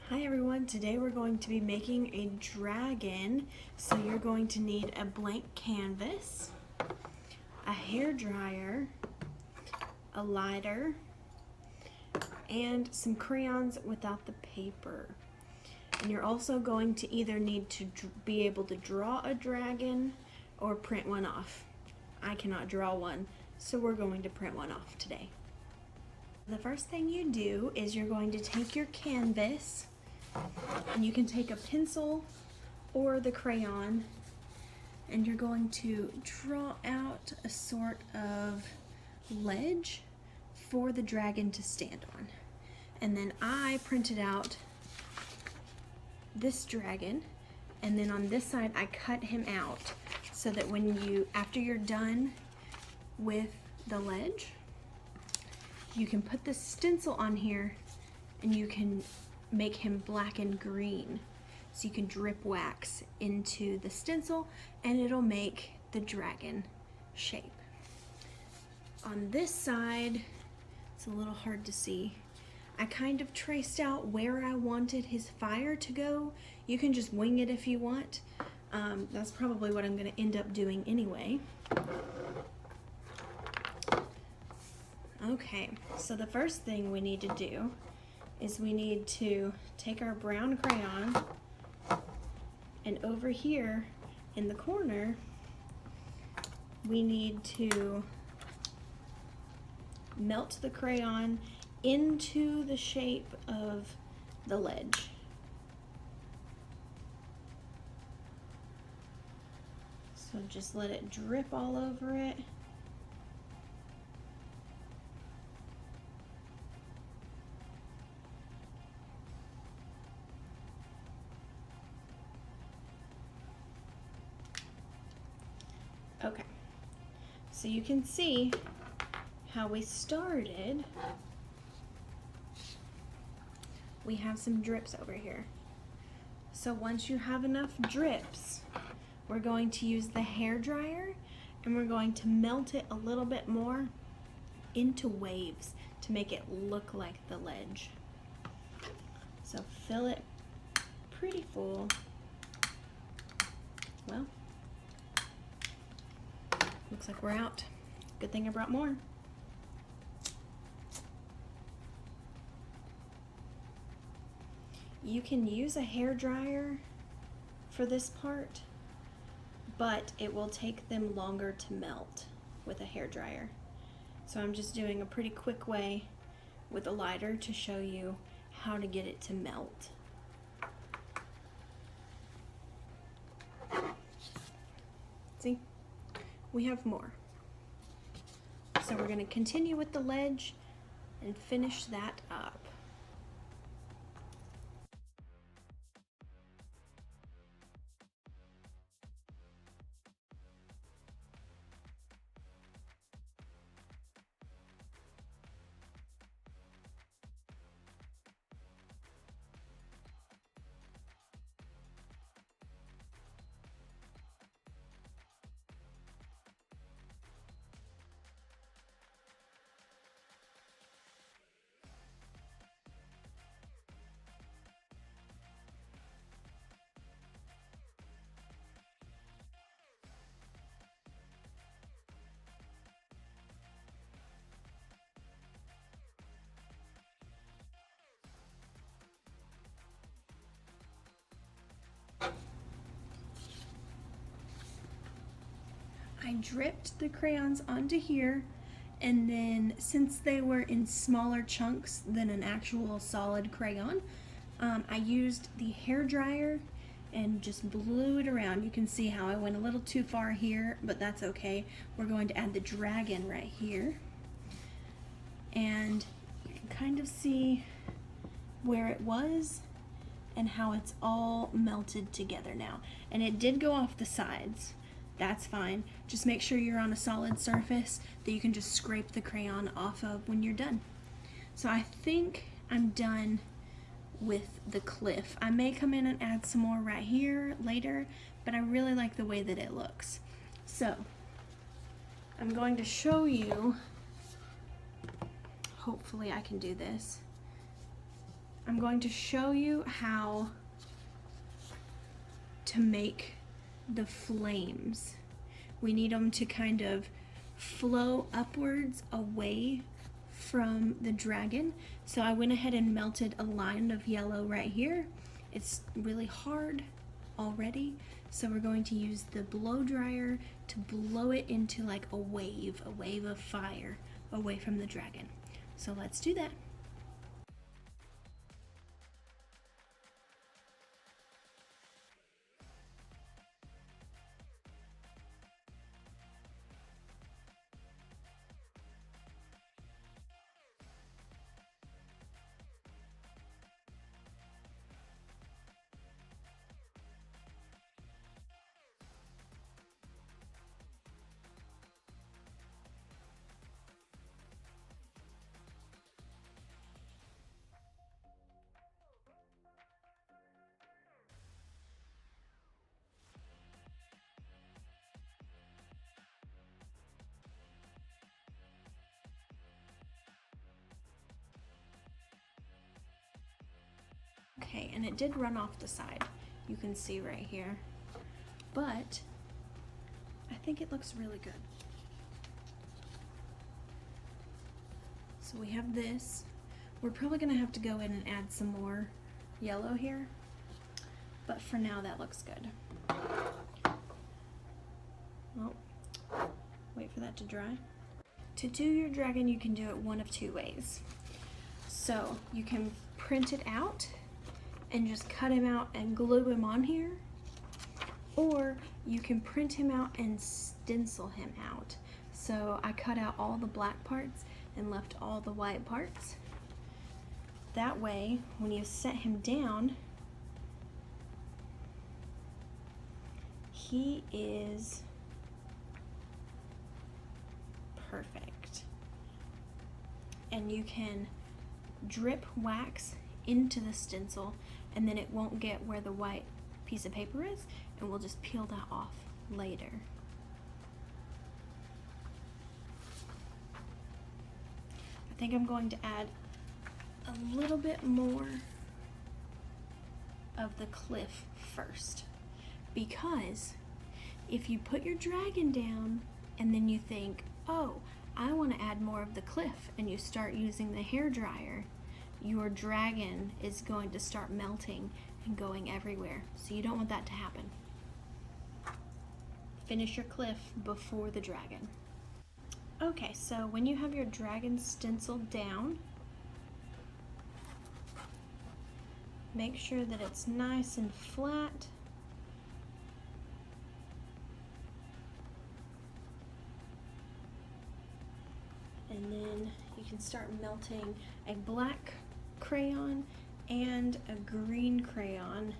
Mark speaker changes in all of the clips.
Speaker 1: Hi everyone, today we're going to be making a dragon. So you're going to need a blank canvas, a hair dryer, a lighter, and some crayons without the paper. And you're also going to either need to be able to draw a dragon or print one off. I cannot draw one, so we're going to print one off today. The first thing you do is you're going to take your canvas, and you can take a pencil or the crayon, and you're going to draw out a sort of ledge for the dragon to stand on. And then I printed out this dragon, and then on this side I cut him out so that after you're done with the ledge, you can put the stencil on here and you can make him black and green. So you can drip wax into the stencil and it'll make the dragon shape. On this side, it's a little hard to see. I kind of traced out where I wanted his fire to go. You can just wing it if you want. That's probably what I'm going to end up doing anyway. Okay, so the first thing we need to do is we need to take our brown crayon, and over here in the corner we need to melt the crayon into the shape of the ledge. So just let it drip all over it. Okay, so you can see how we started. We have some drips over here. So once you have enough drips, we're going to use the hair dryer and we're going to melt it a little bit more into waves to make it look like the ledge. So fill it pretty full. Well, looks like we're out. Good thing I brought more. You can use a hair dryer for this part, but it will take them longer to melt with a hair dryer. So I'm just doing a pretty quick way with a lighter to show you how to get it to melt. See? We have more. So we're going to continue with the ledge and finish that up. I dripped the crayons onto here, and then since they were in smaller chunks than an actual solid crayon, I used the hair dryer and just blew it around. You can see how I went a little too far here, but that's okay. We're going to add the dragon right here, and you can kind of see where it was and how it's all melted together now. And it did go off the sides. That's fine. Just make sure you're on a solid surface that you can just scrape the crayon off of when you're done. So I think I'm done with the cliff. I may come in and add some more right here later, but I really like the way that it looks. So I'm going to show you, hopefully I can do this. I'm going to show you how to make the flames. We need them to kind of flow upwards away from the dragon. So I went ahead and melted a line of yellow right here. It's really hard already, so we're going to use the blow dryer to blow it into like a wave of fire away from the dragon. So let's do that. Okay, and it did run off the side. You can see right here. But I think it looks really good. So we have this. We're probably gonna have to go in and add some more yellow here, but for now that looks good. Well, wait for that to dry. To do your dragon, you can do it one of two ways. So you can print it out and just cut him out and glue him on here, or you can print him out and stencil him out. So I cut out all the black parts and left all the white parts. That way, when you set him down, he is perfect. And you can drip wax into the stencil, and then it won't get where the white piece of paper is, and we'll just peel that off later. I think I'm going to add a little bit more of the cliff first, because if you put your dragon down and then you think, oh, I want to add more of the cliff, and you start using the hair dryer, your dragon is going to start melting and going everywhere. So you don't want that to happen. Finish your cliff before the dragon. Okay, so when you have your dragon stenciled down, make sure that it's nice and flat. And then you can start melting a black crayon and a green crayon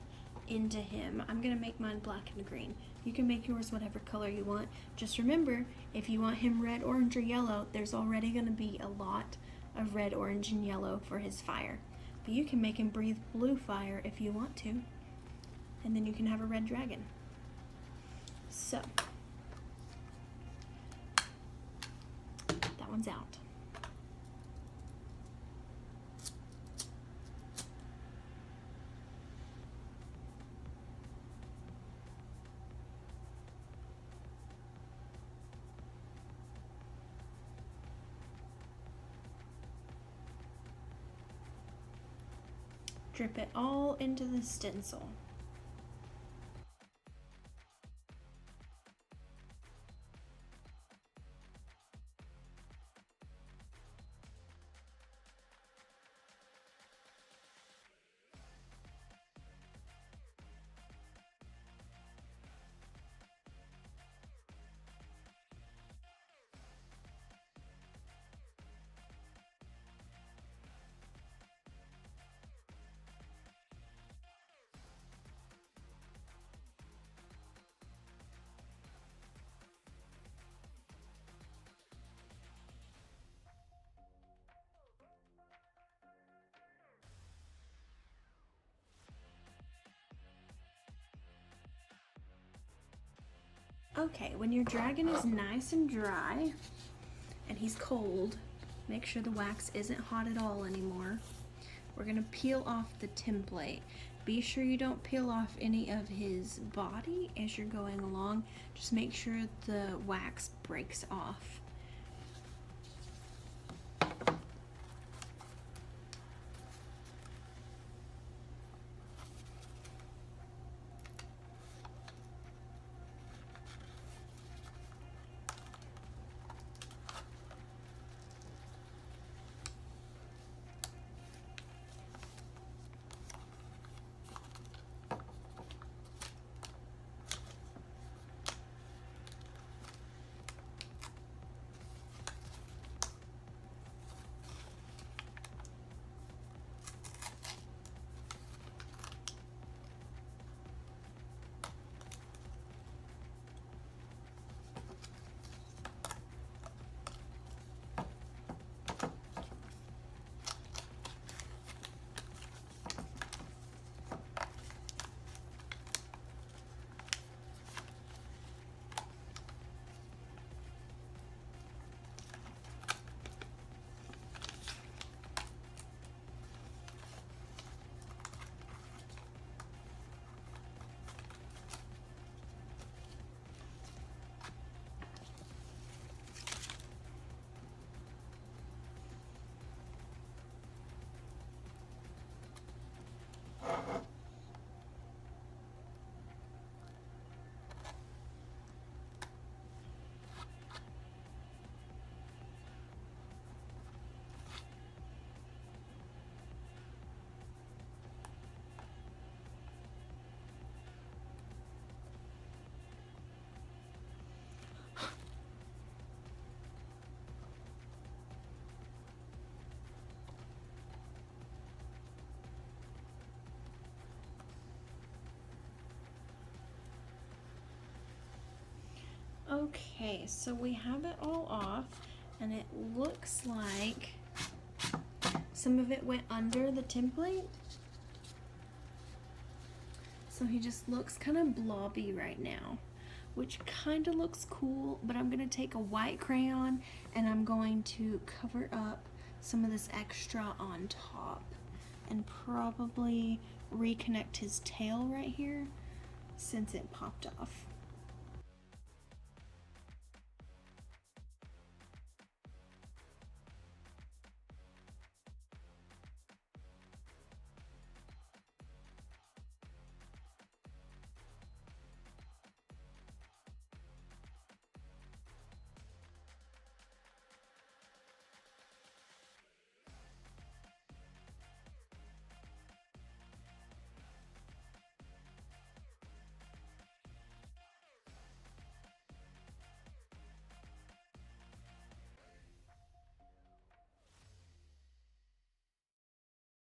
Speaker 1: into him. I'm gonna make mine black and green. You can make yours whatever color you want. Just remember, if you want him red, orange, or yellow, there's already gonna be a lot of red, orange, and yellow for his fire. But you can make him breathe blue fire if you want to, and then you can have a red dragon. So, that one's out. Drip it all into the stencil. Okay, when your dragon is nice and dry and he's cold, make sure the wax isn't hot at all anymore. we're gonna peel off the template. Be sure you don't peel off any of his body as you're going along. Just make sure the wax breaks off. Okay, so we have it all off, and it looks like some of it went under the template. So he just looks kind of blobby right now, which kind of looks cool, but I'm going to take a white crayon and I'm going to cover up some of this extra on top and probably reconnect his tail right here since it popped off.